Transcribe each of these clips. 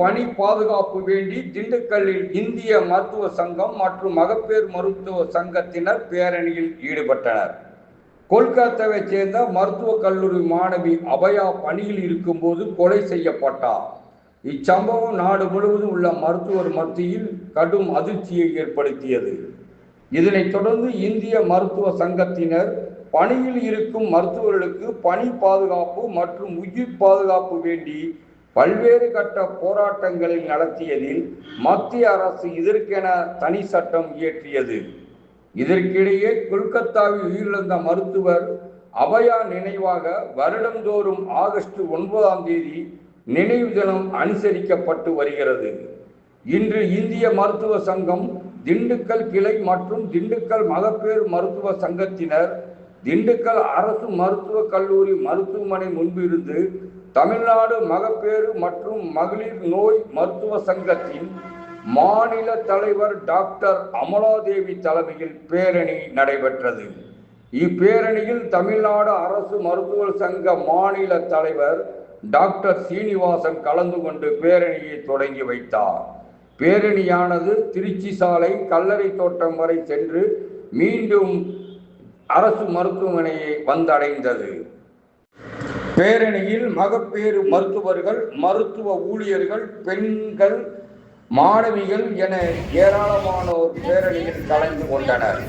பணி பாதுகாப்பு வேண்டி திண்டுக்கல்லில் இந்திய மருத்துவ சங்கம் மற்றும் மகப்பேறு மருத்துவ சங்கத்தினர் பேரணியில் ஈடுபட்டனர். கொல்கத்தாவை சேர்ந்த மருத்துவக் கல்லூரி மாணவி அபயா பணியில் இருக்கும்போது கொலை செய்யப்பட்டார். இச்சம்பவம் நாடு முழுவதும் உள்ள மருத்துவர் மத்தியில் கடும் அதிர்ச்சியை ஏற்படுத்தியது. இதனைத் தொடர்ந்து இந்திய மருத்துவ சங்கத்தினர் பணியில் இருக்கும் மருத்துவர்களுக்கு பணி பாதுகாப்பு மற்றும் உயிர் பாதுகாப்பு வேண்டி பல்வேறு கட்ட போராட்டங்களில் நடத்தியதில் மத்திய அரசு இதற்கென தனி சட்டம் இயற்றியது. இதற்கிடையே கொல்கத்தாவில் உயிரிழந்த மருத்துவர் அபயா நினைவாக வருடந்தோறும் ஆகஸ்ட் 9ஆம் தேதி நினைவு தினம் அனுசரிக்கப்பட்டு வருகிறது. இன்று இந்திய மருத்துவ சங்கம் திண்டுக்கல் கிளை மற்றும் திண்டுக்கல் மகப்பேறு மருத்துவ சங்கத்தினர் திண்டுக்கல் அரசு மருத்துவக் கல்லூரி மருத்துவமனை முன்பிருந்து தமிழ்நாடு மகப்பேறு மற்றும் மகளிர் நோய் மருத்துவ சங்கத்தின் மாநில தலைவர் டாக்டர் அமலாதேவி தலைமையில் பேரணி நடைபெற்றது. இப்பேரணியில் தமிழ்நாடு அரசு மருத்துவர் சங்க மாநில தலைவர் டாக்டர் சீனிவாசன் கலந்து கொண்டு பேரணியை தொடங்கி வைத்தார். பேரணியானது திருச்சி சாலை கல்லறை தோட்டம் வரை சென்று மீண்டும் அரசு மருத்துவமனையை வந்தடைந்தது. பேரணியில் மகப்பேறு மருத்துவர்கள், மருத்துவ ஊழியர்கள், பெண்கள், மாணவிகள் என ஏராளமானோர் பேரணியில் கலந்து கொண்டனர்.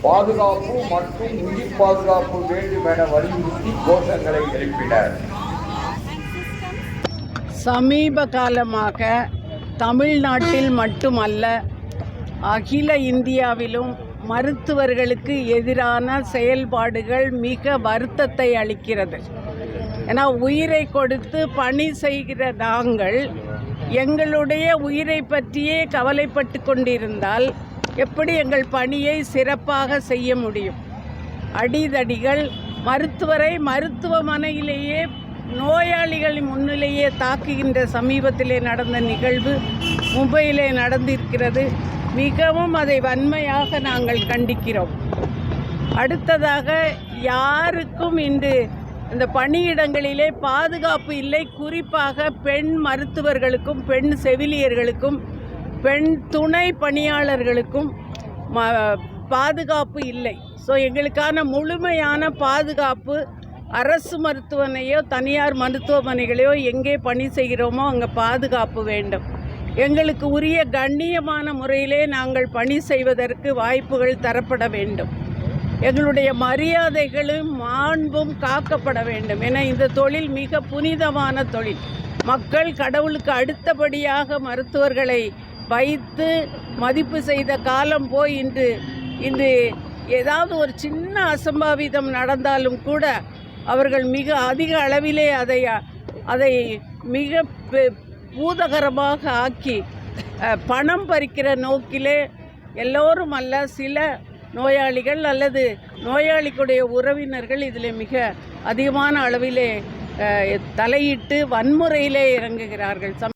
பாதுகாப்பு மற்றும் உயிர் பாதுகாப்பு வேண்டும் என வலியுறுத்தி கோஷங்களை எழுப்பினர். சமீப காலமாக தமிழ்நாட்டில் மட்டுமல்ல, அகில இந்தியாவிலும் மருத்துவர்களுக்கு எதிரான செயல்பாடுகள் மிக வருத்தத்தை அளிக்கிறது. ஏன்னா உயிரை கொடுத்து பணி செய்கிற நாங்கள் எங்களுடைய உயிரை பற்றியே கவலைப்பட்டு கொண்டிருந்தால் எப்படி எங்கள் பணியை சிறப்பாக செய்ய முடியும்? அடிதடிகள், மருத்துவரை மருத்துவமனையிலேயே நோயாளிகளின் முன்னிலேயே தாக்குகின்ற சமீபத்திலே நடந்த நிகழ்வு மும்பையிலே நடந்திருக்கிறது. மிகவும் அதை வன்மையாக நாங்கள் கண்டிக்கிறோம். அடுத்ததாக, யாருக்கும் இன்று இந்த பணியிடங்களிலே பாதுகாப்பு இல்லை. குறிப்பாக பெண் மருத்துவர்களுக்கும், பெண் செவிலியர்களுக்கும், பெண் துணை பணியாளர்களுக்கும் பாதுகாப்பு இல்லை. ஸோ எங்களுக்கான முழுமையான பாதுகாப்பு அரசு மருத்துவமனையோ தனியார் மருத்துவமனைகளையோ எங்கே பணி செய்கிறோமோ அங்கே பாதுகாப்பு வேண்டும். எங்களுக்கு உரிய கண்ணியமான முறையிலே நாங்கள் பணி செய்வதற்கு வாய்ப்புகள் தரப்பட வேண்டும். எங்களுடைய மரியாதைகளும் மாண்பும் காக்கப்பட வேண்டும். என இந்த தொழில் மிக புனிதமான தொழில். மக்கள் கடவுளுக்கு அடுத்தபடியாக மருத்துவர்களை வைத்து மதிப்பு செய்த காலம் போய் இன்று ஏதாவது ஒரு சின்ன அசம்பாவிதம் நடந்தாலும் கூட அவர்கள் மிக அதிக அளவிலே அதை மிக பூதகரமாக ஆக்கி பணம் பறிக்கிற நோக்கிலே எல்லோரும் அல்ல, சில நோயாளிகள் அல்லது நோயாளிக்குடைய உறவினர்கள் இதில் மிக அதிகமான அளவிலே தலையிட்டு வன்முறையிலே இறங்குகிறார்கள்.